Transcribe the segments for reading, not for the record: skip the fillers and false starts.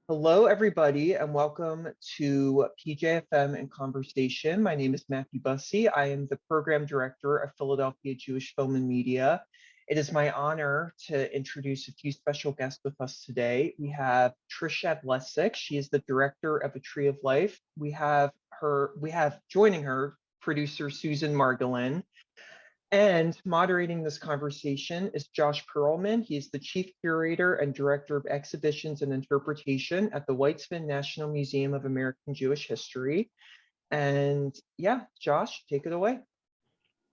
Hello, everybody, and welcome to PJFM in Conversation. My name is Matthew Bussey. I am the Program Director of Philadelphia Jewish Film and Media. It is my honor to introduce a few special guests with us today. We have Trish Adlesic. She is the Director of A Tree of Life. We have joining her, producer Susan Margolin. And moderating this conversation is Josh Perelman. He is the Chief Curator and Director of Exhibitions and Interpretation at the Weitzman National Museum of American Jewish History. And yeah, Josh, take it away.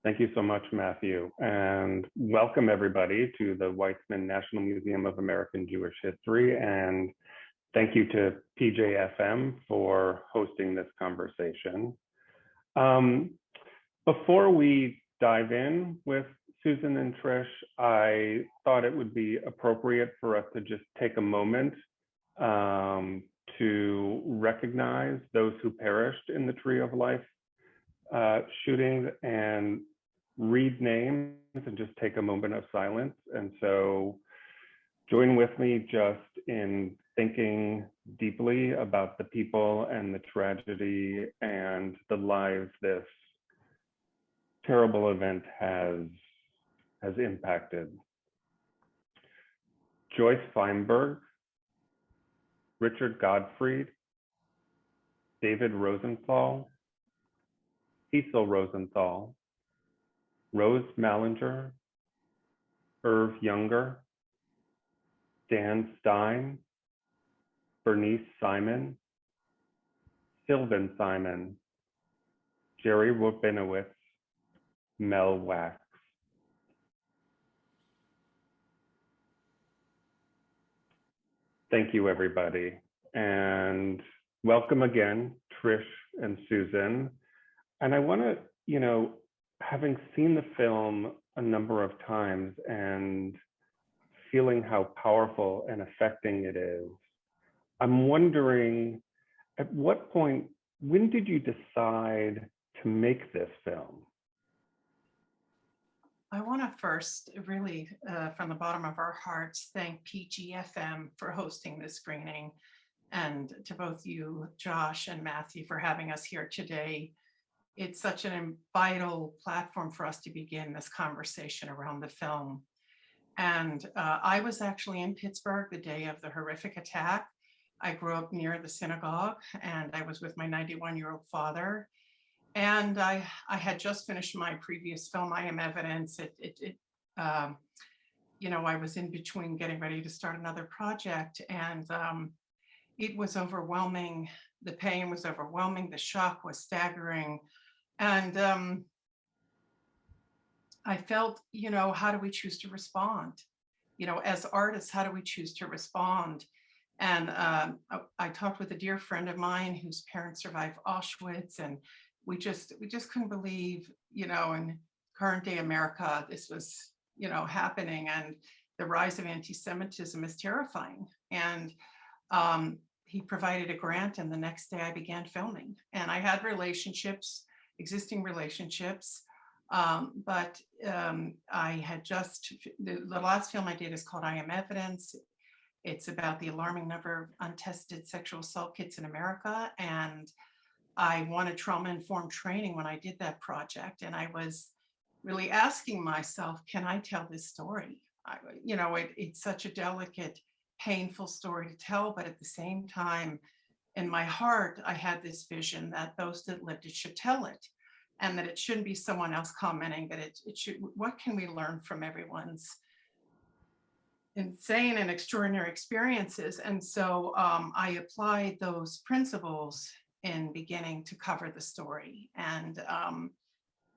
Thank you so much, Matthew. And welcome everybody to the Weitzman National Museum of American Jewish History. And thank you to PJFM for hosting this conversation. Before we dive in with Susan and Trish, I thought it would be appropriate for us to just take a moment to recognize those who perished in the Tree of Life shooting and read names and just take a moment of silence. And so join with me just in thinking deeply about the people and the tragedy and the lives this terrible event has impacted. Joyce Feinberg, Richard Godfried, David Rosenthal, Cecil Rosenthal, Rose Mallinger, Irv Younger, Dan Stein, Bernice Simon, Sylvan Simon, Jerry Rabinowitz, Mel Wax. Thank you, everybody. And welcome again, Trish and Susan. And I want to, having seen the film a number of times and feeling how powerful and affecting it is, I'm wondering, at what point, when did you decide to make this film? I want to first really, from the bottom of our hearts, thank PJFM for hosting this screening, and to both you, Josh and Matthew, for having us here today. It's such a vital platform for us to begin this conversation around the film. And I was actually in Pittsburgh the day of the horrific attack. I grew up near the synagogue, and I was with my 91-year-old father. And I had just finished my previous film, I Am Evidence. I was in between getting ready to start another project, and it was overwhelming. The pain was overwhelming. The shock was staggering. And I felt, how do we choose to respond? As artists, how do we choose to respond? And I talked with a dear friend of mine whose parents survived Auschwitz, and we just couldn't believe, in current day America, this was, happening, and the rise of anti-Semitism is terrifying. And he provided a grant, and the next day I began filming. And I had existing relationships, but I had the last film I did is called I Am Evidence. It's about the alarming number of untested sexual assault kits in America, and I wanted trauma-informed training when I did that project, and I was really asking myself, can I tell this story? It's such a delicate, painful story to tell, but at the same time, in my heart, I had this vision that those that lived it should tell it, and that it shouldn't be someone else commenting, that it should, what can we learn from everyone's insane and extraordinary experiences? And so I applied those principles in beginning to cover the story, and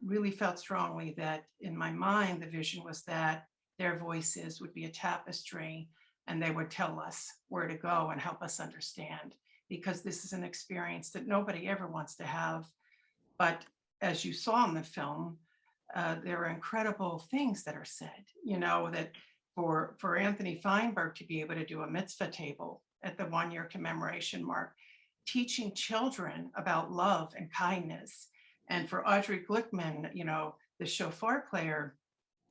really felt strongly that in my mind, the vision was that their voices would be a tapestry, and they would tell us where to go and help us understand, because this is an experience that nobody ever wants to have. But as you saw in the film, there are incredible things that are said, that for Anthony Feinberg to be able to do a mitzvah table at the 1-year commemoration mark, teaching children about love and kindness, and for Audrey Glickman, the shofar player,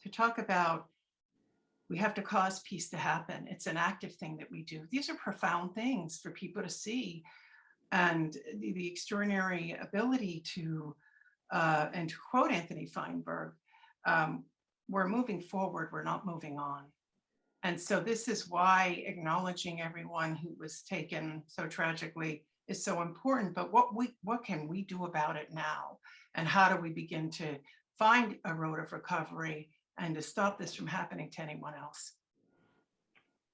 to talk about We have to cause peace to happen. It's an active thing that we do. These are profound things for people to see. And the extraordinary ability to, and to quote Anthony Feinberg, we're moving forward, we're not moving on. And so this is why acknowledging everyone who was taken so tragically is so important. But what can we do about it now? And how do we begin to find a road of recovery and to stop this from happening to anyone else?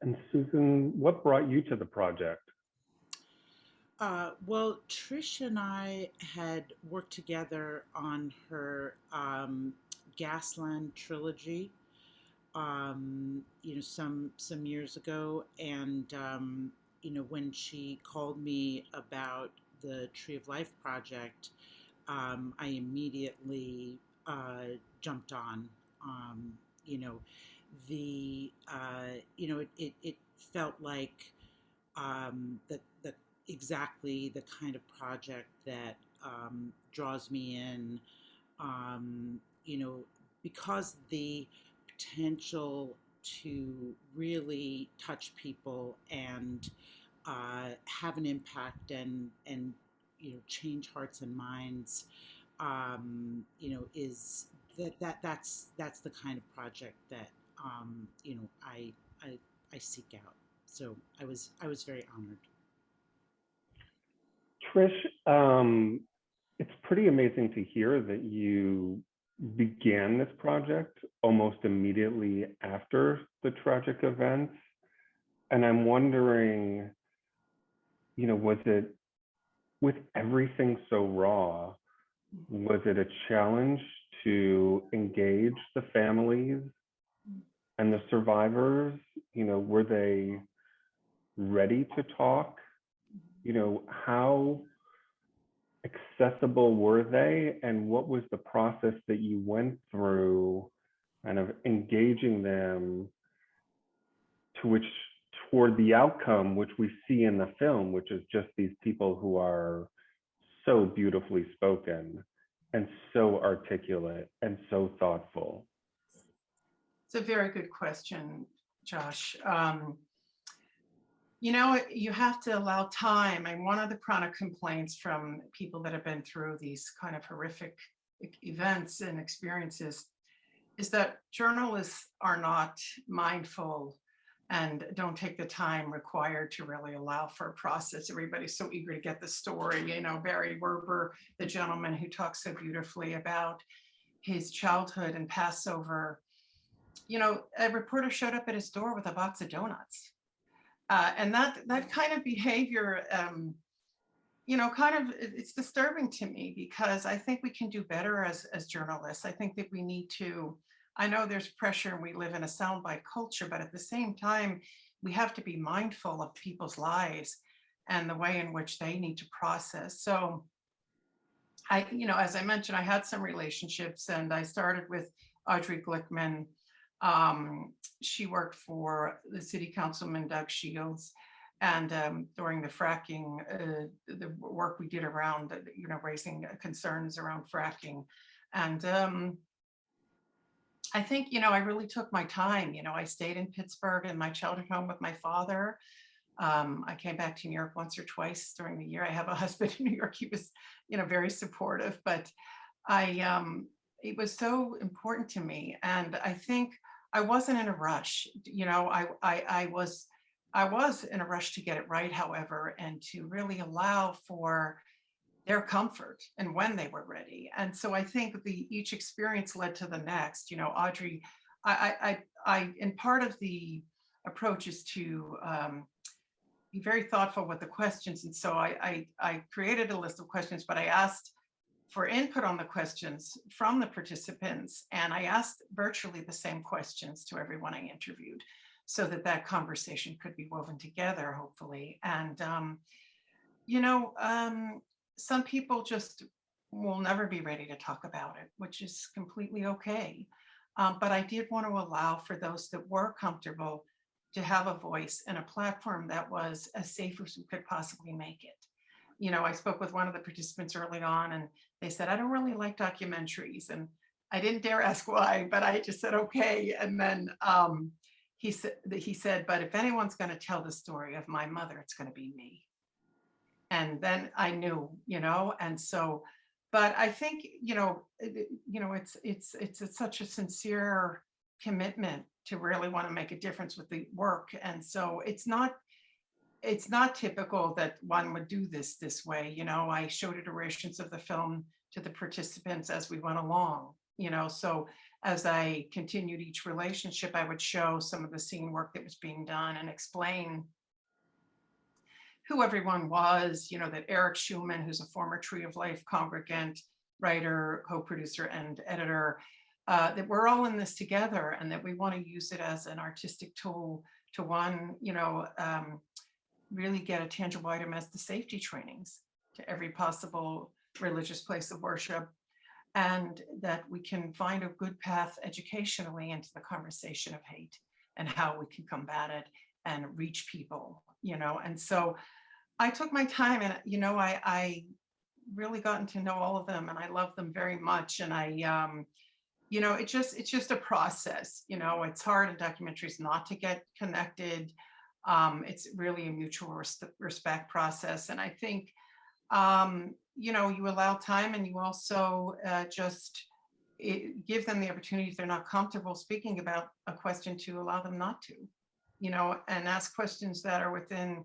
And Susan, what brought you to the project? Well, Trish and I had worked together on her Gasland trilogy, some years ago, and when she called me about the Tree of Life project, I immediately jumped on. It felt like the exactly the kind of project that draws me in, because the potential to really touch people and have an impact and change hearts and minds, is that's the kind of project that I seek out. So I was very honored. Trish, it's pretty amazing to hear that you began this project almost immediately after the tragic events. And I'm wondering, was it, with everything so raw, was it a challenge to engage the families and the survivors? Were they ready to talk? How accessible were they, and what was the process that you went through kind of engaging them toward the outcome, which we see in the film, which is just these people who are so beautifully spoken and so articulate and so thoughtful? It's a very good question, Josh. You have to allow time. And one of the chronic complaints from people that have been through these kind of horrific events and experiences is that journalists are not mindful and don't take the time required to really allow for a process. Everybody's so eager to get the story. Barry Werber, the gentleman who talks so beautifully about his childhood and Passover, a reporter showed up at his door with a box of donuts. And that kind of behavior, it's disturbing to me, because I think we can do better as journalists. I think that we need to, I know there's pressure and we live in a soundbite culture, but at the same time, we have to be mindful of people's lives and the way in which they need to process. So as I mentioned, I had some relationships, and I started with Audrey Glickman. She worked for the city councilman, Doug Shields, and during the fracking, the work we did around, raising concerns around fracking. And I think, I really took my time. I stayed in Pittsburgh in my childhood home with my father. I came back to New York once or twice during the year. I have a husband in New York. He was, very supportive, but it was so important to me. And I think I wasn't in a rush. I was in a rush to get it right, however, and to really allow for their comfort and when they were ready. And so I think each experience led to the next. Audrey, and part of the approach is to be very thoughtful with the questions. And so I created a list of questions, but I asked for input on the questions from the participants. And I asked virtually the same questions to everyone I interviewed, so that conversation could be woven together, hopefully. And, some people just will never be ready to talk about it, which is completely okay. But I did want to allow for those that were comfortable to have a voice and a platform that was as safe as we could possibly make it. I spoke with one of the participants early on, and they said, I don't really like documentaries. And I didn't dare ask why, but I just said, okay. And then, he said, but if anyone's going to tell the story of my mother, it's going to be me. And then I knew, and so, but I think, it's such a sincere commitment to really want to make a difference with the work. And so it's not typical that one would do this way. I showed iterations of the film to the participants as we went along, so as I continued each relationship, I would show some of the scene work that was being done and explain who everyone was, that Eric Schumann, who's a former Tree of Life congregant, writer, co-producer, and editor, that we're all in this together, and that we want to use it as an artistic tool to really get a tangible item as the safety trainings to every possible religious place of worship, and that we can find a good path educationally into the conversation of hate and how we can combat it and reach people, and so I took my time, and I really gotten to know all of them, and I love them very much. And it's just a process. It's hard in documentaries not to get connected. It's really a mutual respect process, and I think you allow time, and you also give them the opportunity, if they're not comfortable speaking about a question, to allow them not to, and ask questions that are within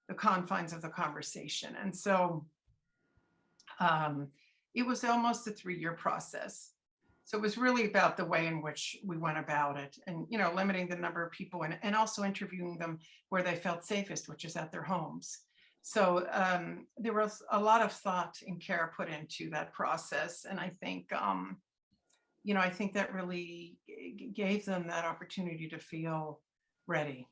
the confines of the conversation. And so it was almost a 3-year process. So it was really about the way in which we went about it, and limiting the number of people, and also interviewing them where they felt safest, which is at their homes. So there was a lot of thought and care put into that process, and I think I think that really gave them that opportunity to feel ready.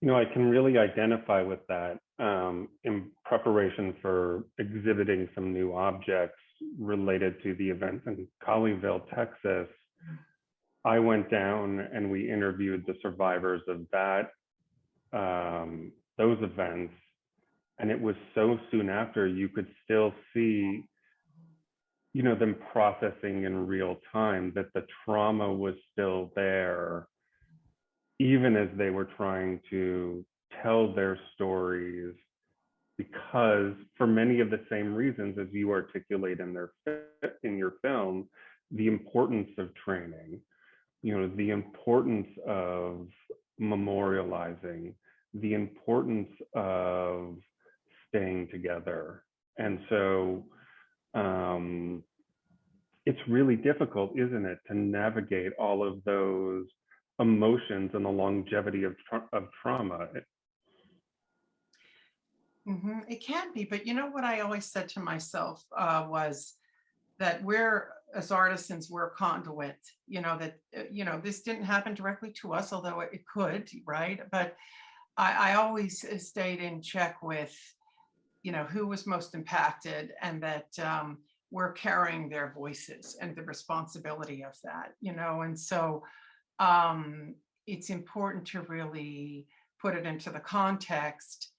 I can really identify with that. In preparation for exhibiting some new objects related to the events in Colleyville, Texas, I went down and we interviewed the survivors of those events. And it was so soon after, you could still see, them processing in real time that the trauma was still there, even as they were trying to tell their stories, because for many of the same reasons as you articulate in your film, the importance of training, the importance of memorializing, the importance of staying together. And so it's really difficult, isn't it, to navigate all of those emotions and the longevity of trauma. It can be, but what I always said to myself was that we're, as artisans, we're a conduit. That this didn't happen directly to us, although it could, right? But I always stayed in check with, who was most impacted, and that we're carrying their voices and the responsibility of that. And so it's important to really put it into the context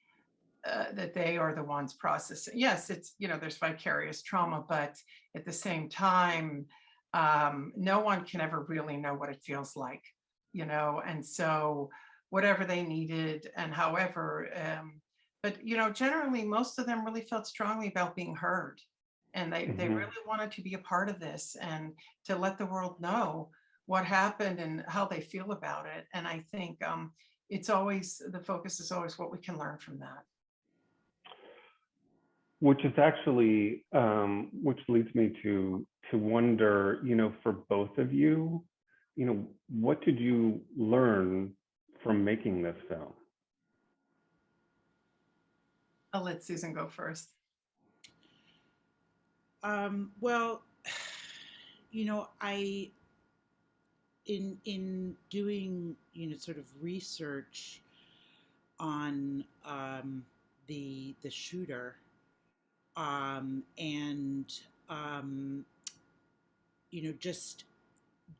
that they are the ones processing. Yes, it's, there's vicarious trauma, but at the same time, no one can ever really know what it feels like, and so whatever they needed and however, but, generally, most of them really felt strongly about being heard, and they really wanted to be a part of this and to let the world know what happened and how they feel about it. And I think it's always, the focus is always what we can learn from that. Which is actually, which leads me to wonder, for both of you, what did you learn from making this film? I'll let Susan go first. Well, I, in doing, sort of research on the shooter, and just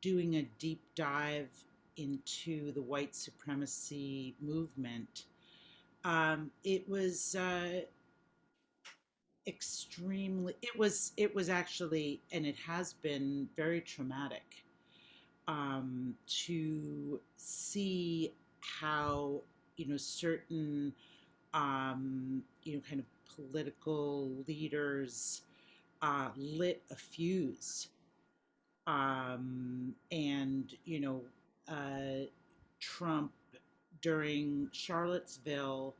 doing a deep dive into the white supremacy movement, it was extremely, it was actually, and it has been very traumatic. to see how, certain, kind of political leaders lit a fuse. And, Trump during Charlottesville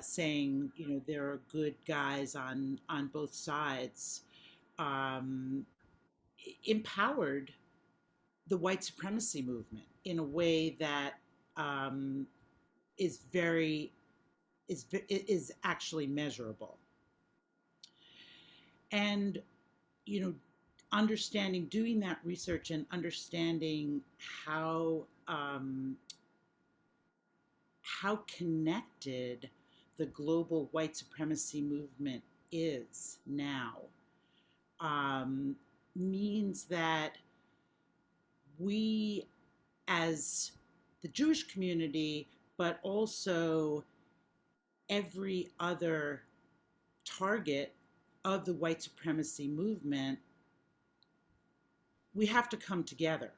saying, there are good guys on both sides, um, empowered the white supremacy movement in a way that um, is very is actually measurable. And understanding, doing that research and understanding how connected the global white supremacy movement is now means that we, as the Jewish community, but also every other target of the white supremacy movement, we have to come together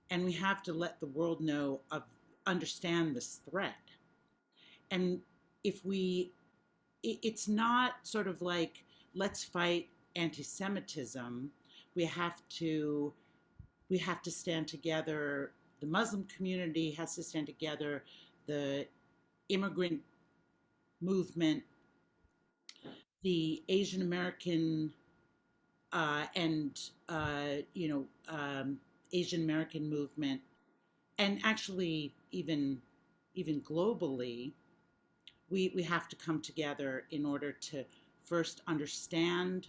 and we have to let the world know understand this threat. And it's not sort of like, let's fight anti-Semitism. We have to stand together. The Muslim community has to stand together. The immigrant movement, the Asian American Asian American movement, and actually even globally, we have to come together in order to first understand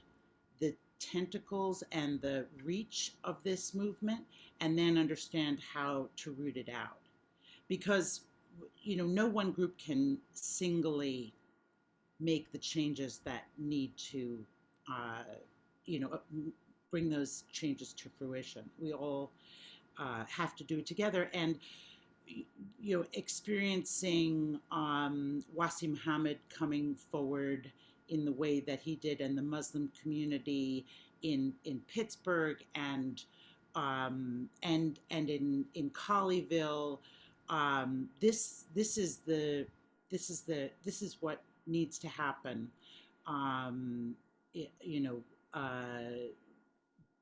the tentacles and the reach of this movement, and then understand how to root it out. Because no one group can singly make the changes that need to bring those changes to fruition. We all have to do it together. And experiencing Wasim Hamid coming forward in the way that he did, and the Muslim community in Pittsburgh and in Colleyville, this is what needs to happen,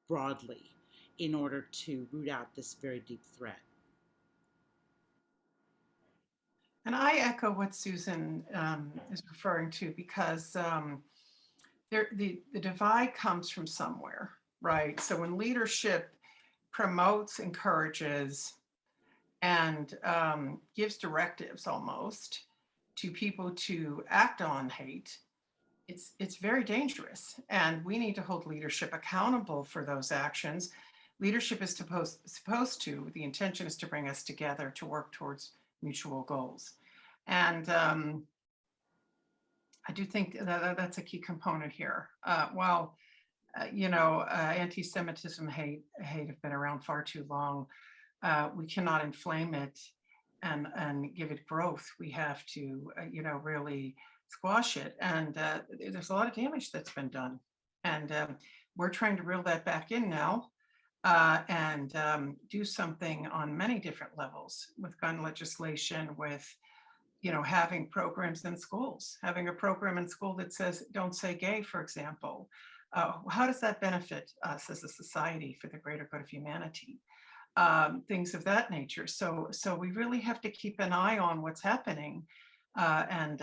broadly, in order to root out this very deep threat. And I echo what Susan is referring to, because the divide comes from somewhere, right? So when leadership promotes, encourages, and gives directives almost to people to act on hate, it's very dangerous. And we need to hold leadership accountable for those actions. Leadership is supposed to, the intention is to bring us together to work towards mutual goals. And I do think that that's a key component here. While anti-Semitism, hate have been around far too long, we cannot inflame it and give it growth. We have to, really squash it. And there's a lot of damage that's been done. And we're trying to reel that back in now, and do something on many different levels with gun legislation, with having programs in schools, having a program in school that says, don't say gay, for example. How does that benefit us as a society for the greater good of humanity? Things of that nature. So we really have to keep an eye on what's happening, and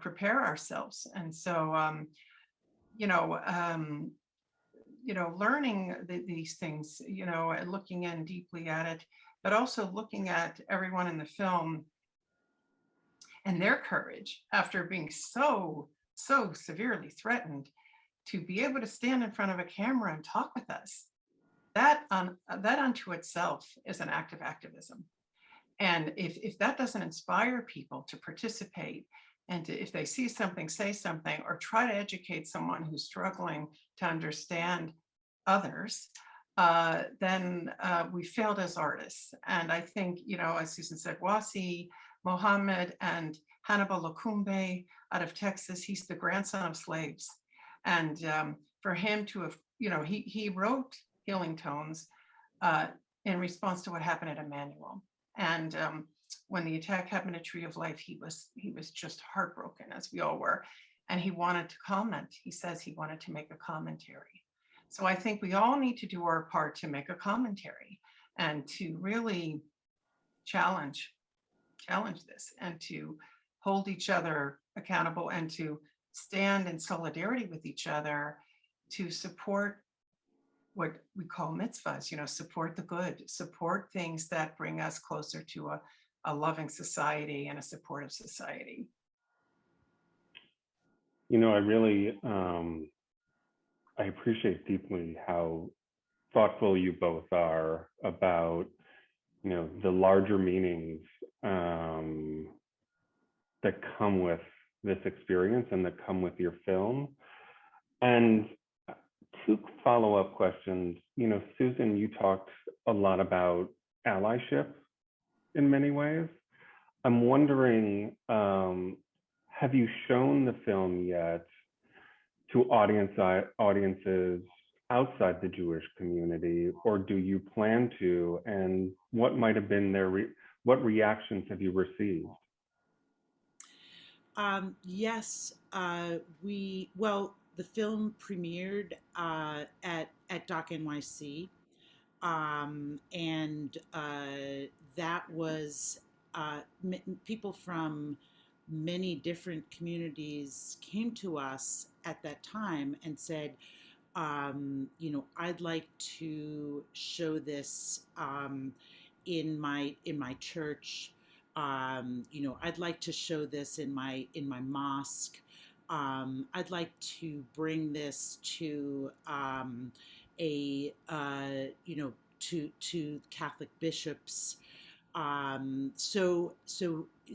prepare ourselves. And so, learning these things, looking in deeply at it, but also looking at everyone in the film and their courage after being so severely threatened to be able to stand in front of a camera and talk with us. That unto itself is an act of activism. And if that doesn't inspire people to participate, and if they see something, say something, or try to educate someone who's struggling to understand others, then we failed as artists. And I think, as Susan said, Wasi Mohammed and Hannibal Lokumbe out of Texas, he's the grandson of slaves. And for him to have, he wrote Healing Tones in response to what happened at Emmanuel. And when the attack happened at Tree of Life, he was just heartbroken, as we all were. And he wanted to comment. He says he wanted to make a commentary. So I think we all need to do our part to make a commentary and to really challenge this and to hold each other accountable and to stand in solidarity with each other to support what we call mitzvahs, support the good, support things that bring us closer to a loving society and a supportive society. I really, I appreciate deeply how thoughtful you both are about, the larger meanings that come with this experience and that come with your film. And 2 follow-up questions. Susan, you talked a lot about allyship in many ways. I'm wondering, have you shown the film yet to audiences outside the Jewish community, or do you plan to? And what might have been what reactions have you received? Yes, the film premiered at Doc NYC, and that was people from many different communities came to us at that time and said, I'd like to show this in my church. I'd like to show this in my mosque. I'd like to bring this to to Catholic bishops. So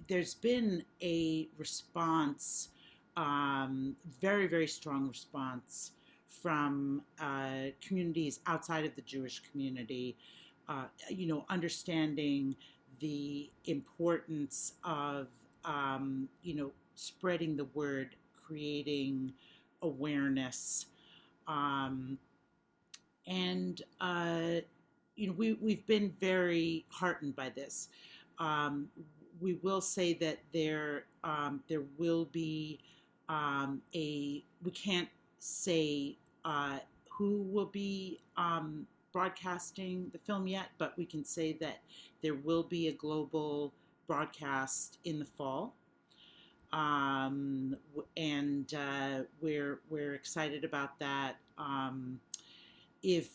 there's been a response, very, very strong response from communities outside of the Jewish community, understanding the importance of, spreading the word, creating awareness. We've been very heartened by this. We will say that there will be we can't say who will be broadcasting the film yet, but we can say that there will be a global broadcast in the fall. And we're excited about that. If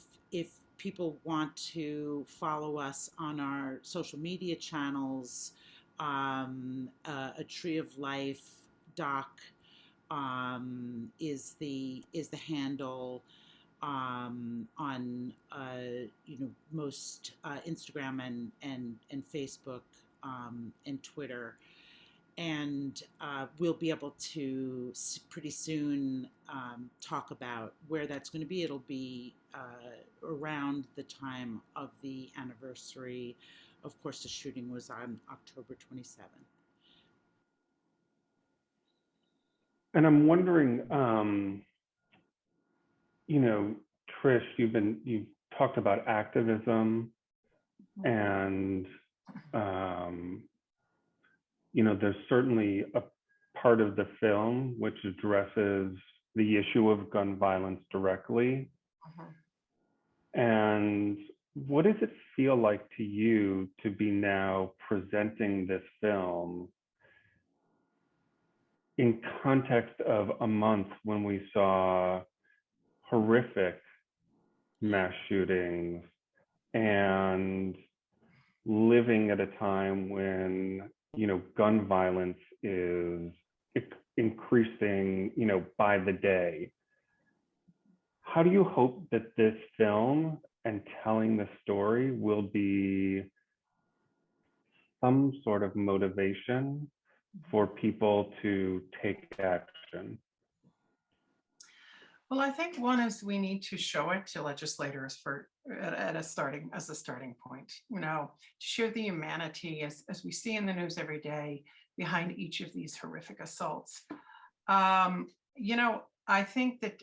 people want to follow us on our social media channels, A Tree of Life Doc is the handle on most Instagram and Facebook and Twitter. And we'll be able to pretty soon talk about where that's going to be. It'll be around the time of the anniversary. Of course, the shooting was on October 27th. And I'm wondering, Trish, you've talked about activism, and there's certainly a part of the film which addresses the issue of gun violence directly. And what does it feel like to you to be now presenting this film in context of a month when we saw horrific mass shootings and living at a time when, gun violence is increasing, by the day? How do you hope that this film and telling the story will be some sort of motivation for people to take action? Well, I think one is we need to show it to legislators as a starting point, to show the humanity as we see in the news every day behind each of these horrific assaults. I think that,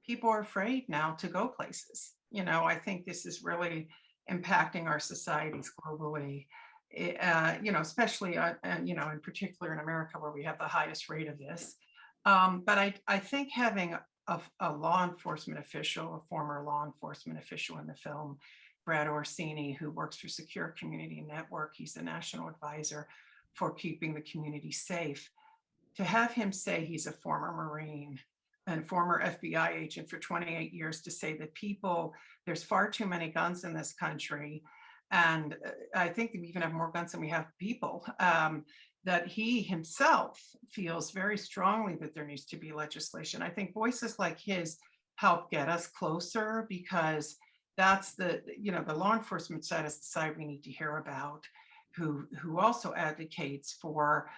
people are afraid now to go places. I think this is really impacting our societies globally, especially, in particular in America, where we have the highest rate of this. But I think having a law enforcement official, a former law enforcement official in the film, Brad Orsini, who works for Secure Community Network, he's the national advisor for keeping the community safe. To have him say he's a former Marine and former FBI agent for 28 years, to say that there's far too many guns in this country. And I think we even have more guns than we have people, that he himself feels very strongly that there needs to be legislation. I think voices like his help get us closer, because that's the law enforcement side of the side we need to hear about, who also advocates for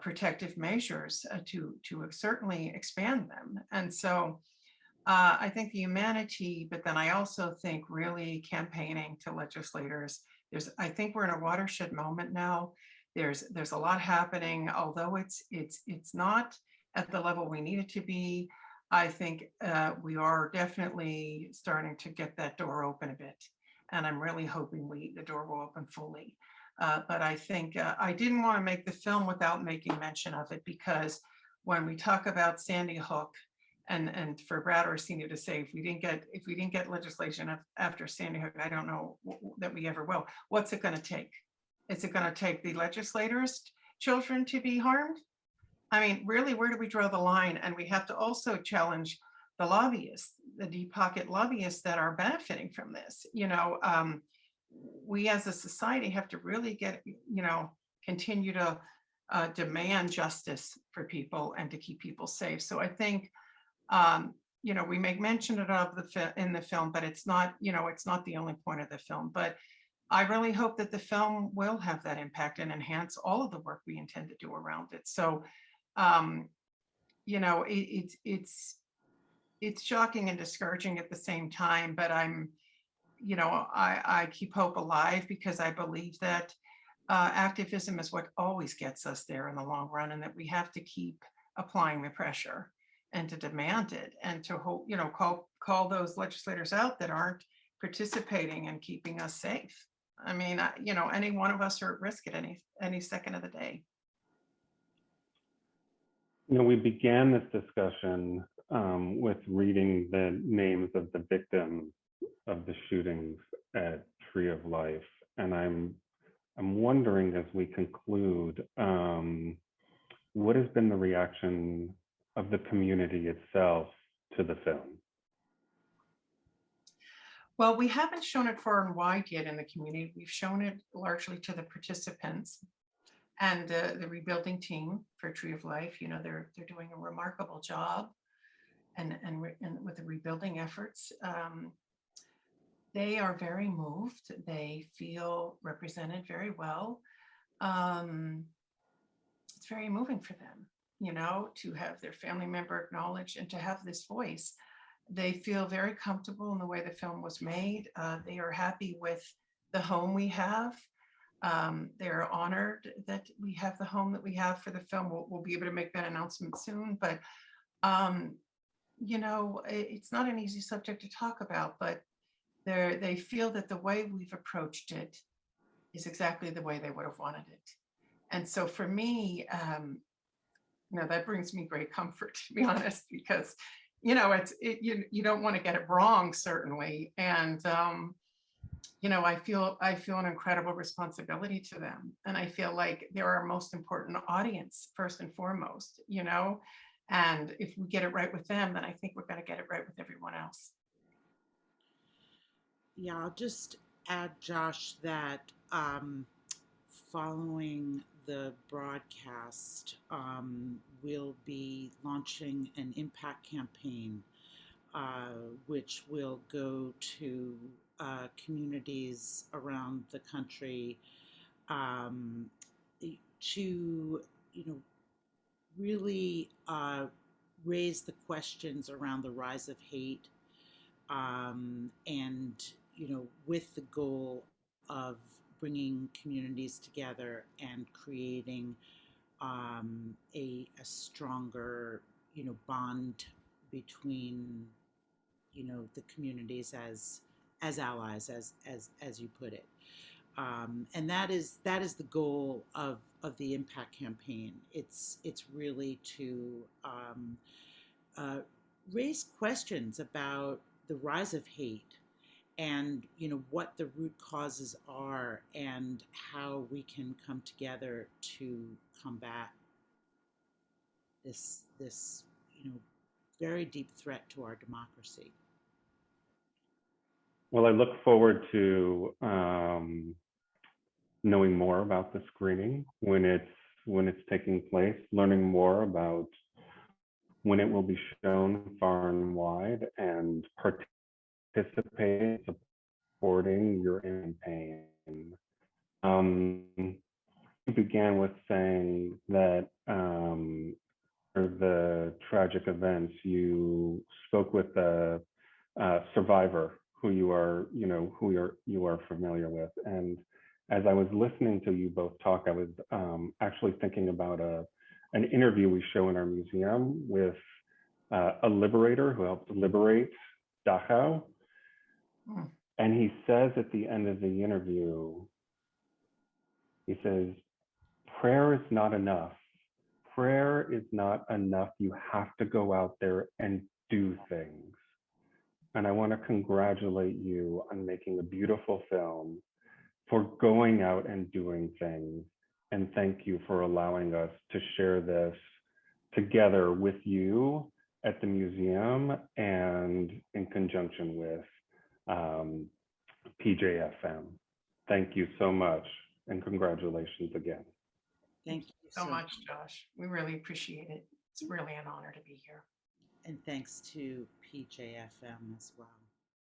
protective measures to certainly expand them. And so I think the humanity, but then I also think really campaigning to legislators. I think we're in a watershed moment now. There's a lot happening, although it's not at the level we need it to be. I think we are definitely starting to get that door open a bit, and I'm really hoping the door will open fully. But I think I didn't want to make the film without making mention of it, because when we talk about Sandy Hook, and for Brad Orsini to say, if we didn't get legislation after Sandy Hook, I don't know that we ever will. What's it going to take? Is it going to take the legislators' children to be harmed? I mean, really, where do we draw the line? And we have to also challenge the lobbyists, the deep pocket lobbyists that are benefiting from this. We as a society have to really continue to demand justice for people and to keep people safe. So I think, we make mention of in the film, but it's not the only point of the film. But I really hope that the film will have that impact and enhance all of the work we intend to do around it. So, it's shocking and discouraging at the same time, but I keep hope alive, because I believe that activism is what always gets us there in the long run, and that we have to keep applying the pressure and to demand it, and to call those legislators out that aren't participating and keeping us safe. I mean, any one of us are at risk at any second of the day. We began this discussion with reading the names of the victims of the shootings at Tree of Life, and I'm wondering, as we conclude, what has been the reaction of the community itself to the film? Well, we haven't shown it far and wide yet in the community. We've shown it largely to the participants and the rebuilding team for Tree of Life. They're doing a remarkable job, and with the rebuilding efforts. They are very moved. They feel represented very well. It's very moving for them, to have their family member acknowledged and to have this voice. They feel very comfortable in the way the film was made. They are happy with the home we have. They're honored that we have the home that we have for the film. We'll be able to make that announcement soon, but it's not an easy subject to talk about, but they feel that the way we've approached it is exactly the way they would have wanted it. And so for me, that brings me great comfort, to be honest, because you don't want to get it wrong, certainly. And I feel an incredible responsibility to them, and I feel like they're our most important audience, first and foremost. And if we get it right with them, then I think we're going to get it right with everyone else. Yeah, I'll just add, Josh, that following the broadcast, we'll be launching an impact campaign, which will go to communities around the country to, really raise the questions around the rise of hate, and with the goal of bringing communities together and creating a stronger bond between the communities as allies, as you put it. And that is the goal of the Impact campaign. It's really to raise questions about the rise of hate, and what the root causes are, and how we can come together to combat this very deep threat to our democracy. Well, I look forward to knowing more about the screening when it's taking place, learning more about when it will be shown far and wide, and participating, supporting your campaign. You began with saying that for the tragic events, you spoke with a survivor who you are familiar with. And as I was listening to you both talk, I was actually thinking about an interview we show in our museum with a liberator who helped liberate Dachau. And he says at the end of the interview, he says, prayer is not enough. Prayer is not enough. You have to go out there and do things. And I want to congratulate you on making a beautiful film, for going out and doing things. And thank you for allowing us to share this together with you at the museum and in conjunction with PJFM. Thank you so much, and congratulations again. Thank you So much, Josh. We really appreciate it. It's really an honor to be here. And thanks to PJFM as well.